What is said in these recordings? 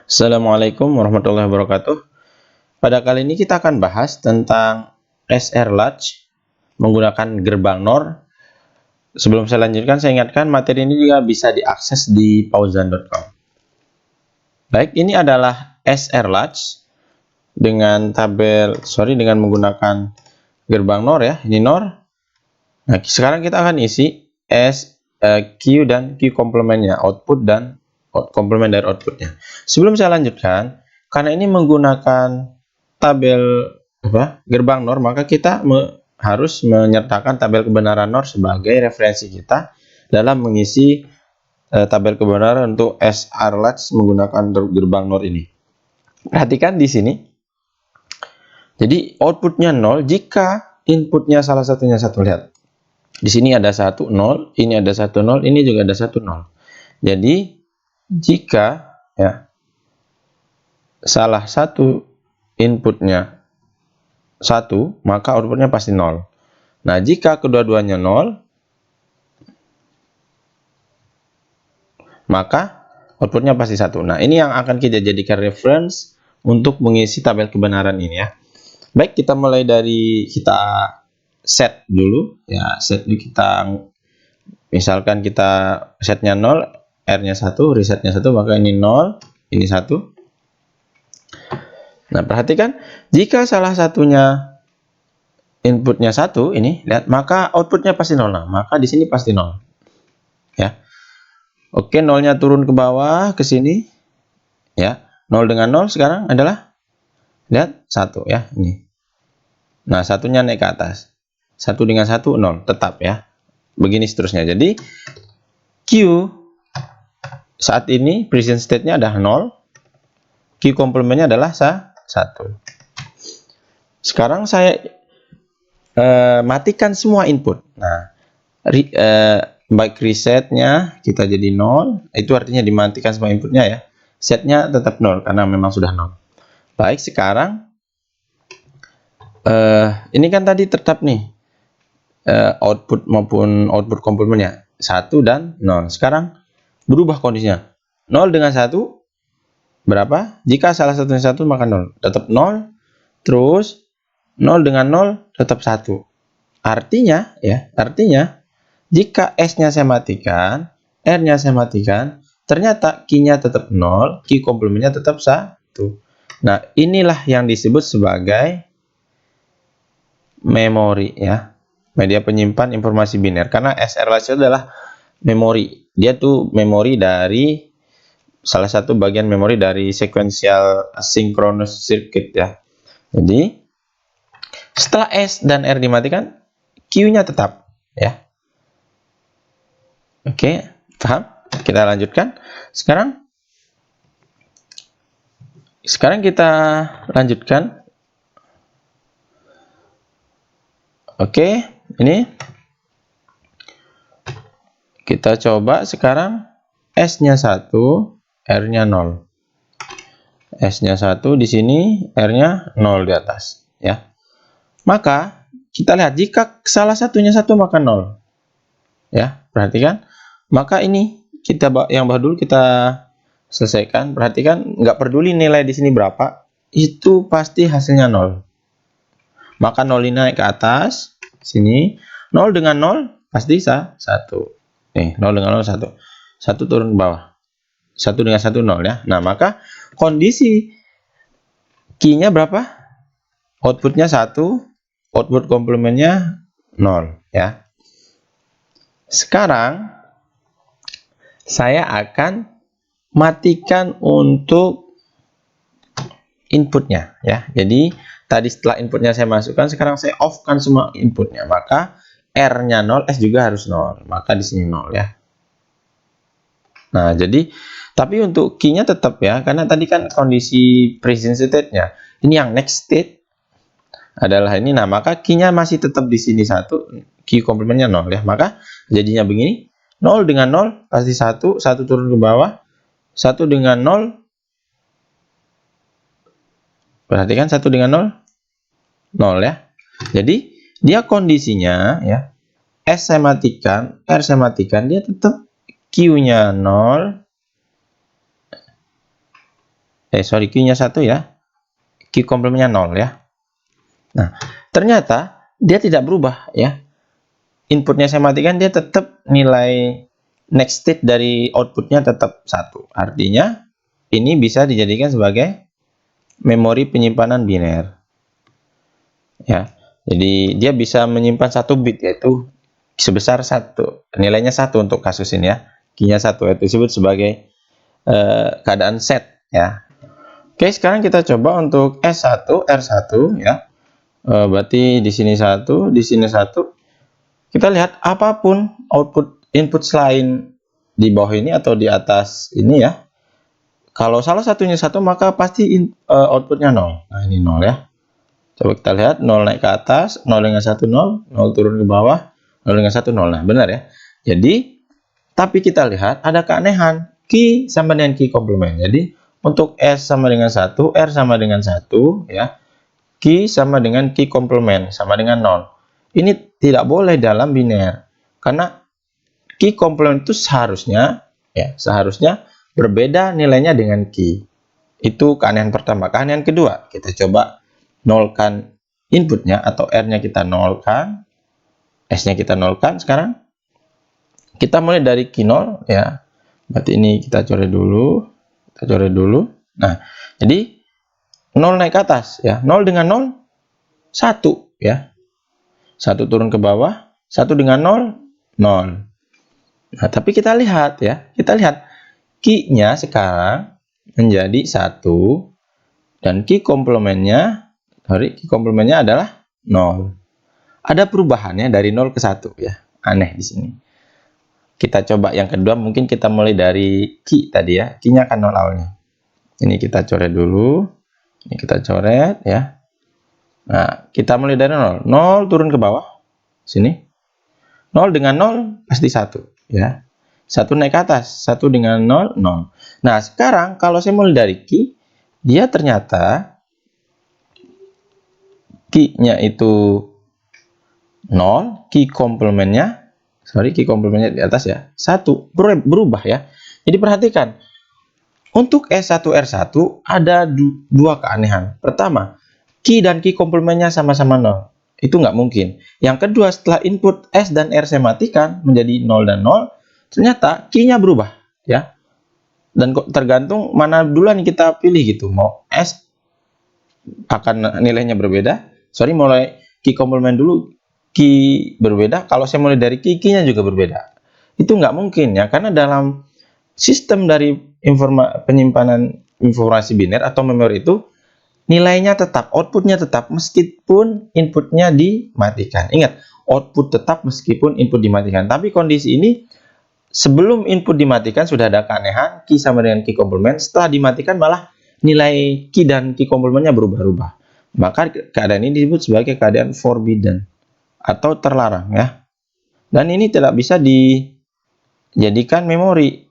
Assalamualaikum warahmatullahi wabarakatuh. Pada kali ini kita akan bahas tentang SR Large menggunakan gerbang NOR. Sebelum saya lanjutkan, saya ingatkan materi ini juga bisa diakses di pauzan.com. Baik, ini adalah SR Large dengan dengan menggunakan gerbang NOR ya. Ini NOR. Nah, sekarang kita akan isi Q dan Q komplementnya, output dan komplement dari outputnya. Sebelum saya lanjutkan, karena ini menggunakan tabel gerbang NOR, maka kita harus menyertakan tabel kebenaran NOR sebagai referensi kita dalam mengisi tabel kebenaran untuk SR Large menggunakan gerbang NOR ini. Perhatikan di sini. Jadi outputnya 0 jika inputnya salah satunya 1. Lihat. Di sini ada 1, 0, ini ada 1, 0, ini juga ada 1, 0. Jadi jika ya salah satu inputnya 1, maka outputnya pasti 0. Nah, jika kedua-duanya 0, maka outputnya pasti 1. Nah, ini yang akan kita jadikan reference untuk mengisi tabel kebenaran ini ya. Baik, kita mulai dari kita set dulu ya. Set ini kita misalkan kita setnya 0, R-nya 1, resetnya 1, maka ini 0, ini 1. Nah, perhatikan, jika salah satunya inputnya 1, ini, lihat, maka outputnya pasti 0. Nah, maka di sini pasti 0. Ya. Oke, 0-nya turun ke bawah, ke sini. Ya, 0 dengan 0 sekarang adalah, lihat, 1 ya, ini. Nah, satunya naik ke atas. 1 dengan 1, 0, tetap ya. Begini seterusnya. Jadi, Q saat ini present state-nya adalah 0. Q komplementnya adalah 1. Sekarang saya matikan semua input. Nah, baik resetnya kita jadi 0. Itu artinya dimatikan semua inputnya ya. Setnya tetap 0 karena memang sudah 0. Baik, sekarang ini kan tadi tetap nih output maupun output komplementnya 1 dan 0. Sekarang berubah kondisinya. 0 dengan 1 berapa? Jika salah satunya 1 maka 0. Tetap 0. Terus 0 dengan 0 tetap 1. Artinya jika S-nya saya matikan, R-nya saya matikan, ternyata Q-nya tetap 0, Q komplementnya tetap 1. Nah, inilah yang disebut sebagai memori ya. Media penyimpan informasi biner. Karena SR Large adalah memori. Dia tuh memori dari salah satu bagian memori dari sequential asynchronous circuit ya. Jadi setelah S dan R dimatikan, Q-nya tetap ya. Oke, paham? Kita lanjutkan. Sekarang kita lanjutkan. Oke, ini kita coba sekarang S-nya 1, R-nya 0. S-nya 1 di sini, R-nya 0 di atas ya. Maka kita lihat jika salah satunya 1 maka 0. Ya, perhatikan. Maka ini kita yang dulu kita selesaikan. Perhatikan, nggak peduli nilai di sini berapa, itu pasti hasilnya 0. Maka 0 ini naik ke atas sini. 0 dengan 0 pasti 1. Nih, 0 dengan 0 1. 1 turun ke bawah. 1 dengan 1 0 ya. Nah, maka kondisi Q-nya berapa? Outputnya 1, output komplementnya 0 ya. Sekarang saya akan matikan untuk inputnya ya. Jadi tadi setelah inputnya saya masukkan, sekarang saya off-kan semua inputnya. Maka R-nya 0, S juga harus 0. Maka di sini 0 ya. Nah, jadi tapi untuk Q-nya tetap ya, karena tadi kan kondisi present state-nya. Ini yang next state adalah ini. Nah, maka Q-nya masih tetap di sini 1, Q komplementnya 0 ya. Maka jadinya begini. 0 dengan 0 pasti 1, 1 turun ke bawah. 1 dengan 0. Perhatikan 1 dengan 0 0 ya. Jadi dia kondisinya ya, S saya matikan, R saya matikan, dia tetap Q-nya 0, Q-nya 1 ya. Q komplemennya 0 ya. Nah, ternyata dia tidak berubah ya. Inputnya saya matikan, dia tetap nilai next state dari outputnya tetap 1. Artinya ini bisa dijadikan sebagai memori penyimpanan biner. Ya. Jadi dia bisa menyimpan 1 bit, yaitu sebesar 1. Nilainya 1 untuk kasus ini ya. Q-nya 1, itu disebut sebagai keadaan set ya. Oke, sekarang kita coba untuk S1, R1 ya. Berarti di sini 1, di sini 1. Kita lihat apapun output input selain di bawah ini atau di atas ini ya. Kalau salah satunya 1, maka pasti outputnya 0. Nah, ini 0 ya. Coba kita lihat, 0 naik ke atas, 0 dengan 1, 0, 0 turun ke bawah, 0 dengan 1, 0. Nah, benar ya. Jadi, tapi kita lihat ada keanehan. Q sama dengan Q komplement. Jadi, untuk S sama dengan 1, R sama dengan 1, ya. Q sama dengan Q komplement, sama dengan 0. Ini tidak boleh dalam biner. Karena Q komplement itu seharusnya berbeda nilainya dengan Q. Itu keanehan pertama. Keanehan kedua, kita coba nolkan inputnya atau R-nya kita nolkan, S-nya kita nolkan. Sekarang kita mulai dari Q0 ya. Berarti ini kita coret dulu. Nah, jadi 0 naik ke atas ya. 0 dengan 0 1 ya. 1 turun ke bawah, 1 dengan 0 0. Nah, tapi kita lihat ya. Kita lihat Q-nya sekarang menjadi 1 dan Q komplementnya adalah 0. Ada perubahannya dari 0 ke 1 ya. Aneh di sini. Kita coba yang kedua, mungkin kita mulai dari Q tadi ya. Q-nya akan 0 awalnya. Ini kita coret dulu. Ini kita coret ya. Nah, kita mulai dari 0. 0 turun ke bawah. Sini. 0 dengan 0 pasti 1 ya. 1 naik ke atas. 1 dengan 0, 0. Nah, sekarang kalau saya mulai dari Q, dia ternyata Q-nya itu 0, Q komplementnya di atas ya. 1 berubah ya. Jadi perhatikan. Untuk S1 R1 ada dua keanehan. Pertama, Q dan Q komplementnya sama-sama 0. Itu nggak mungkin. Yang kedua, setelah input S dan R saya matikan menjadi 0 dan 0, ternyata Q-nya berubah ya. Dan tergantung mana duluan kita pilih gitu. Mau S akan nilainya berbeda. Mulai Q komplement dulu, Q berbeda. Kalau saya mulai dari Q-nya juga berbeda. Itu nggak mungkin ya, karena dalam sistem dari penyimpanan informasi biner atau memori itu nilainya tetap, outputnya tetap meskipun inputnya dimatikan. Ingat, output tetap meskipun input dimatikan. Tapi kondisi ini sebelum input dimatikan sudah ada keanehan, Q sama dengan Q komplement. Setelah dimatikan malah nilai Q dan Q komplementnya berubah-ubah. Maka keadaan ini disebut sebagai keadaan forbidden atau terlarang ya. Dan ini tidak bisa dijadikan memori.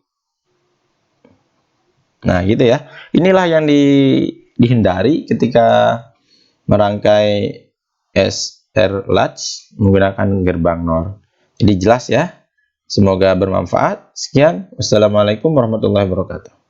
Nah, gitu ya. Inilah yang dihindari ketika merangkai SR latch menggunakan gerbang NOR. Jadi jelas ya. Semoga bermanfaat. Sekian. Wassalamualaikum warahmatullahi wabarakatuh.